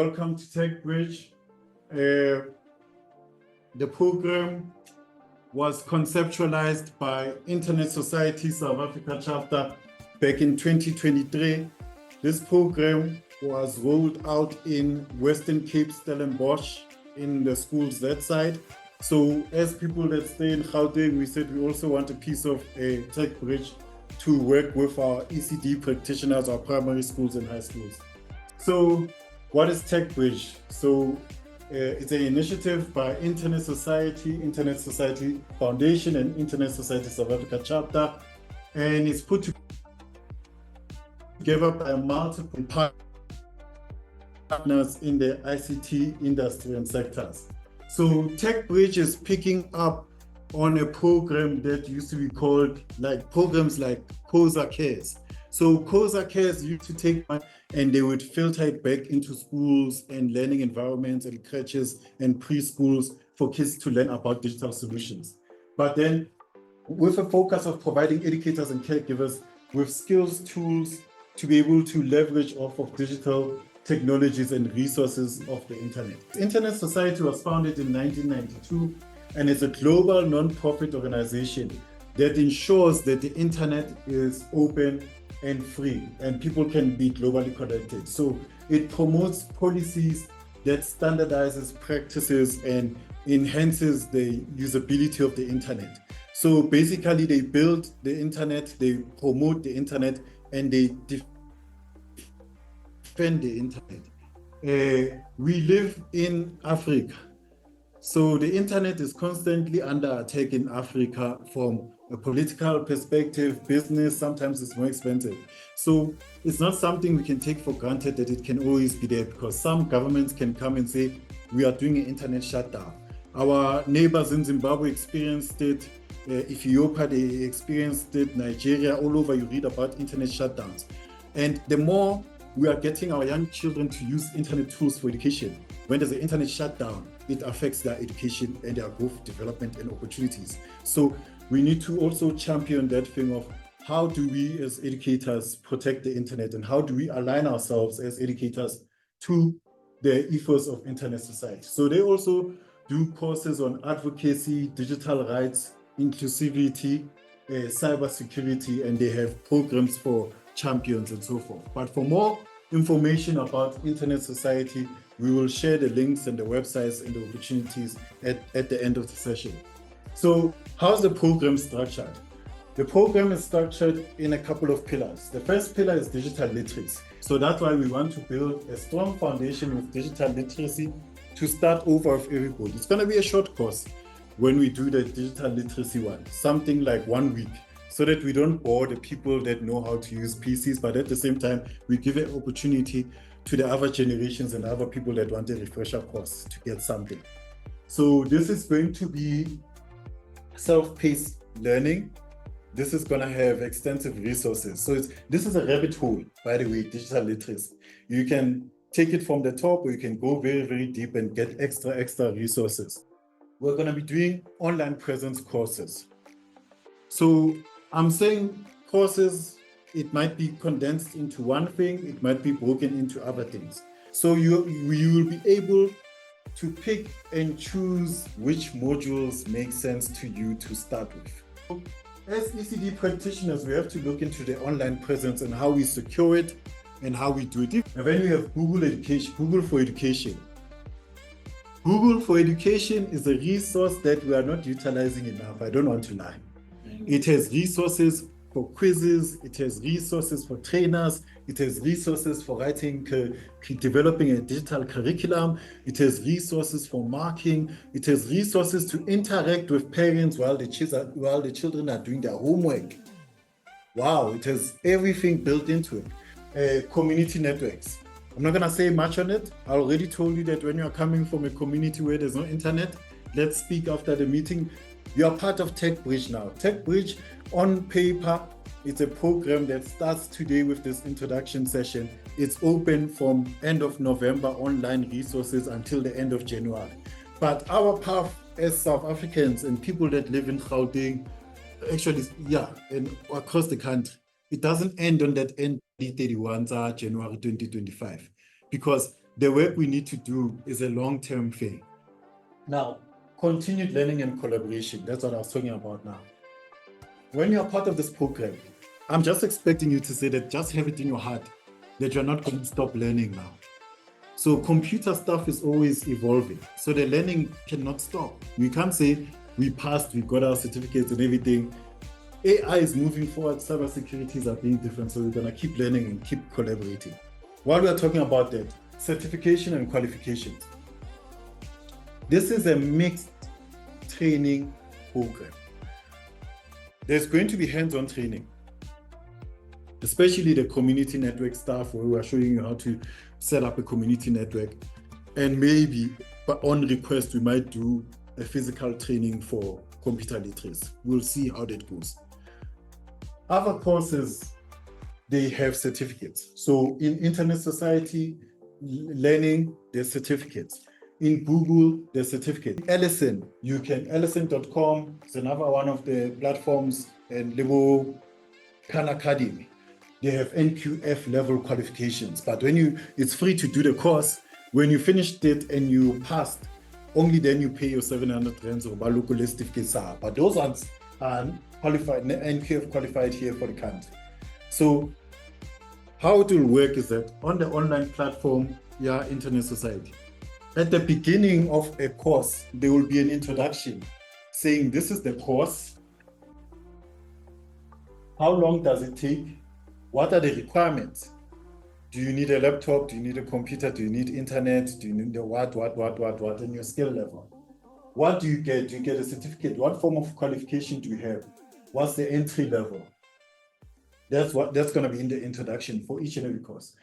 Welcome to TechBridge. The program was conceptualized by Internet Society South Africa chapter back in 2023. This program was rolled out in Western Cape, Stellenbosch, in the schools that side. So as people that stay in Gauteng, we said we also want a piece of a TechBridge to work with our ECD practitioners, our primary schools and high schools. So what is TechBridge? So it's an initiative by Internet Society Foundation and Internet Society South Africa chapter, and it's put together by multiple partners in the ICT industry and sectors. So TechBridge is picking up on a program that used to be called programs like COSA Cares. So COSA Cares used to take money and they would filter it back into schools and learning environments and crèches and preschools for kids to learn about digital solutions. But then with a focus of providing educators and caregivers with skills, tools to be able to leverage off of digital technologies and resources of the internet. Internet Society was founded in 1992 and is a global non-profit organization that ensures that the internet is open and free and people can be globally connected. So it promotes policies that standardizes practices and enhances the usability of the internet. So basically they build the internet, they promote the internet, and they defend the internet. We live in Africa. So the internet is constantly under attack in Africa from a political perspective, business, sometimes it's more expensive. So it's not something we can take for granted that it can always be there, because some governments can come and say, we are doing an internet shutdown. Our neighbors in Zimbabwe experienced it, Ethiopia, they experienced it, Nigeria, all over you read about internet shutdowns. And the more we are getting our young children to use internet tools for education, when there's an internet shutdown, it affects their education and their growth, development, and opportunities. So we need to also champion that thing of how do we as educators protect the internet, and how do we align ourselves as educators to the ethos of Internet Society. So they also do courses on advocacy, digital rights, inclusivity, cybersecurity, and they have programs for champions and so forth. But for more information about Internet Society, we will share the links and the websites and the opportunities at the end of the session. So how's the program structured? The program is structured in a couple of pillars. The first pillar is digital literacy. So that's why we want to build a strong foundation with digital literacy to start over with everybody. It's going to be a short course when we do the digital literacy one, something like 1 week, so that we don't bore the people that know how to use PCs, but at the same time, we give an opportunity to the other generations and other people that want a refresher course to get something. So this is going to be self-paced learning. This is going to have extensive resources. So this is a rabbit hole, by the way, digital literacy. You can take it from the top, or you can go very, very deep and get extra resources. We're going to be doing online presence courses. So I'm saying courses, it might be condensed into one thing, it might be broken into other things. So you will be able to pick and choose which modules make sense to you to start with. As ECD practitioners, we have to look into the online presence and how we secure it and how we do it. And then we have Google Education, Google for Education. Google for Education is a resource that we are not utilizing enough. I don't want to lie. It has resources for quizzes, it has resources for trainers, it has resources for writing, developing a digital curriculum, it has resources for marking, it has resources to interact with parents while the children are doing their homework. Wow, it has everything built into it. Community networks. I'm not gonna say much on it. I already told you that when you're coming from a community where there's no internet, let's speak after the meeting. You are part of TechBridge now. TechBridge, on paper, it's a program that starts today with this introduction session. It's open from end of November, online resources until the end of January. But our path as South Africans and people that live in Gauteng, actually, and across the country, it doesn't end on that end 31 January 2025, because the work we need to do is a long-term thing. Now, continued learning and collaboration, that's what I was talking about now. When you're part of this program, I'm just expecting you to say that just have it in your heart that you're not going to stop learning now. So computer stuff is always evolving. So the learning cannot stop. We can't say we passed, we got our certificates and everything. AI is moving forward, cybersecurities are being different, so we're gonna keep learning and keep collaborating. While we're talking about that, certification and qualifications. This is a mixed training program. There's going to be hands-on training, especially the community network stuff where we are showing you how to set up a community network. And maybe, but on request, we might do a physical training for computer literacy. We'll see how that goes. Other courses, they have certificates. So in Internet Society Learning, there's certificates. In Google, there's certificate. Ellison, you can, ellison.com is another one of the platforms, and Lebo Khan Academy. They have NQF level qualifications, but it's free to do the course. When you finished it and you passed, only then you pay your 700 rands or Baluku Lestifke. But those ones are qualified, NQF qualified here for the country. So how it will work is that on the online platform, Internet Society, at the beginning of a course, there will be an introduction saying this is the course. How long does it take? What are the requirements? Do you need a laptop? Do you need a computer? Do you need internet? Do you need the what, and your skill level? What do you get? Do you get a certificate? What form of qualification do you have? What's the entry level? That's going to be in the introduction for each and every course.